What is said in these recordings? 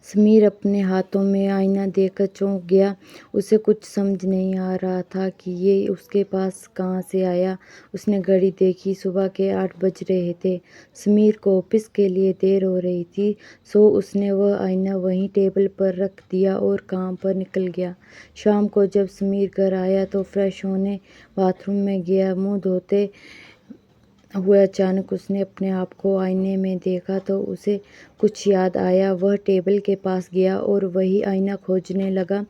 समीर अपने हाथों में आईना देखकर चौंक गया। उसे कुछ समझ नहीं आ रहा था कि ये उसके पास कहाँ से आया। उसने घड़ी देखी, सुबह के 8 बज रहे थे। समीर को ऑफिस के लिए देर हो रही थी, सो उसने वह आईना वहीं टेबल पर रख दिया और काम पर निकल गया। शाम को जब समीर घर आया तो फ्रेश होने बाथरूम में गया। मुंह धोते हुए अचानक उसने अपने आप को आईने में देखा तो उसे कुछ याद आया। वह टेबल के पास गया और वही आईना खोजने लगा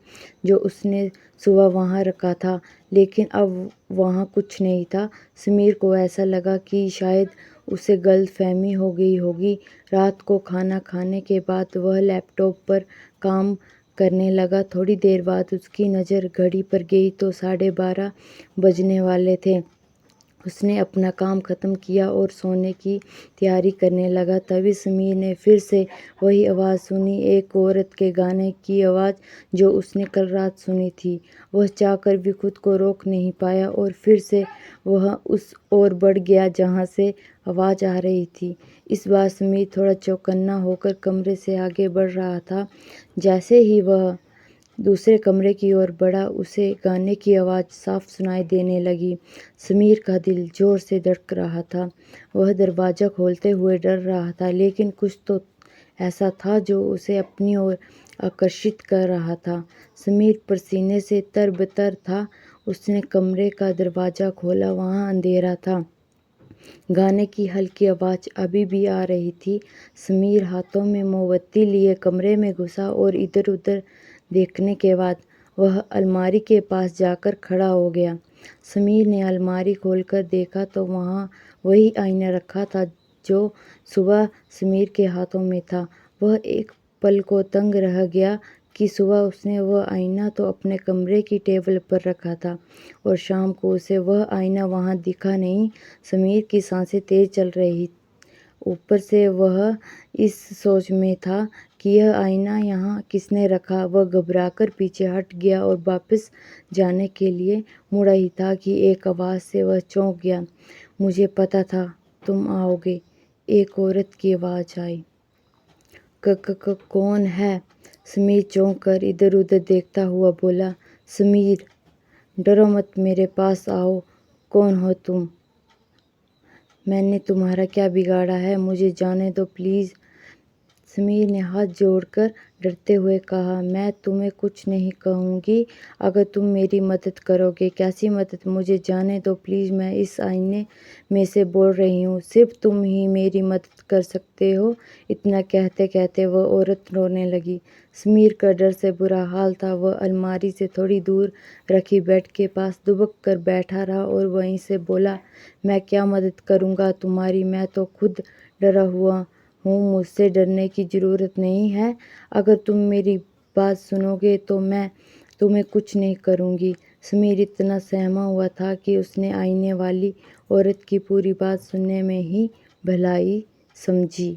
जो उसने सुबह वहाँ रखा था, लेकिन अब वहाँ कुछ नहीं था। समीर को ऐसा लगा कि शायद उसे गलतफहमी हो गई होगी। रात को खाना खाने के बाद वह लैपटॉप पर काम करने लगा। थोड़ी देर बाद उसकी नज़र घड़ी पर गई तो 12:30 बजने वाले थे। उसने अपना काम ख़त्म किया और सोने की तैयारी करने लगा। तभी समीर ने फिर से वही आवाज़ सुनी, एक औरत के गाने की आवाज़ जो उसने कल रात सुनी थी। वह चाहकर भी खुद को रोक नहीं पाया और फिर से वह उस ओर बढ़ गया जहाँ से आवाज़ आ रही थी। इस बार समीर थोड़ा चौकन्ना होकर कमरे से आगे बढ़ रहा था। जैसे ही वह दूसरे कमरे की ओर बढ़ा, उसे गाने की आवाज़ साफ सुनाई देने लगी। समीर का दिल जोर से धड़क रहा था। वह दरवाज़ा खोलते हुए डर रहा था, लेकिन कुछ तो ऐसा था जो उसे अपनी ओर आकर्षित कर रहा था। समीर पसीने से तरबतर था। उसने कमरे का दरवाज़ा खोला। वहाँ अंधेरा था। गाने की हल्की आवाज़ अभी भी आ रही थी। समीर हाथों में मोमबत्ती लिए कमरे में घुसा और इधर-उधर देखने के बाद वह अलमारी के पास जाकर खड़ा हो गया। समीर ने अलमारी खोलकर देखा तो वहाँ वही आईना रखा था जो सुबह समीर के हाथों में था। वह एक पल को दंग रह गया कि सुबह उसने वह आईना तो अपने कमरे की टेबल पर रखा था और शाम को उसे वह आईना वहाँ दिखा नहीं। समीर की सांसें तेज चल रही। ऊपर से वह इस सोच में था कि यह आईना यहाँ किसने रखा। वह घबराकर पीछे हट गया और वापस जाने के लिए मुड़ा ही था कि एक आवाज़ से वह चौंक गया। मुझे पता था तुम आओगे, एक औरत की आवाज़ आई। कौन है? समीर चौंक कर इधर उधर देखता हुआ बोला। समीर, डरो मत, मेरे पास आओ। कौन हो तुम? मैंने तुम्हारा क्या बिगाड़ा है? मुझे जाने दो प्लीज़। समीर ने हाथ जोड़कर डरते हुए कहा, मैं तुम्हें कुछ नहीं कहूँगी अगर तुम मेरी मदद करोगे। कैसी मदद? मुझे जाने दो प्लीज़। मैं इस आईने में से बोल रही हूँ, सिर्फ तुम ही मेरी मदद कर सकते हो। इतना कहते कहते वह औरत रोने लगी। समीर का डर से बुरा हाल था। वह अलमारी से थोड़ी दूर रखी बेड के पास दुबक कर बैठा रहा और वहीं से बोला, मैं क्या मदद करूँगा तुम्हारी? मैं तो खुद डरा हुआ हूँ। मुझसे डरने की ज़रूरत नहीं है। अगर तुम मेरी बात सुनोगे तो मैं तुम्हें कुछ नहीं करूँगी। समीर इतना सहमा हुआ था कि उसने आईने वाली औरत की पूरी बात सुनने में ही भलाई समझी।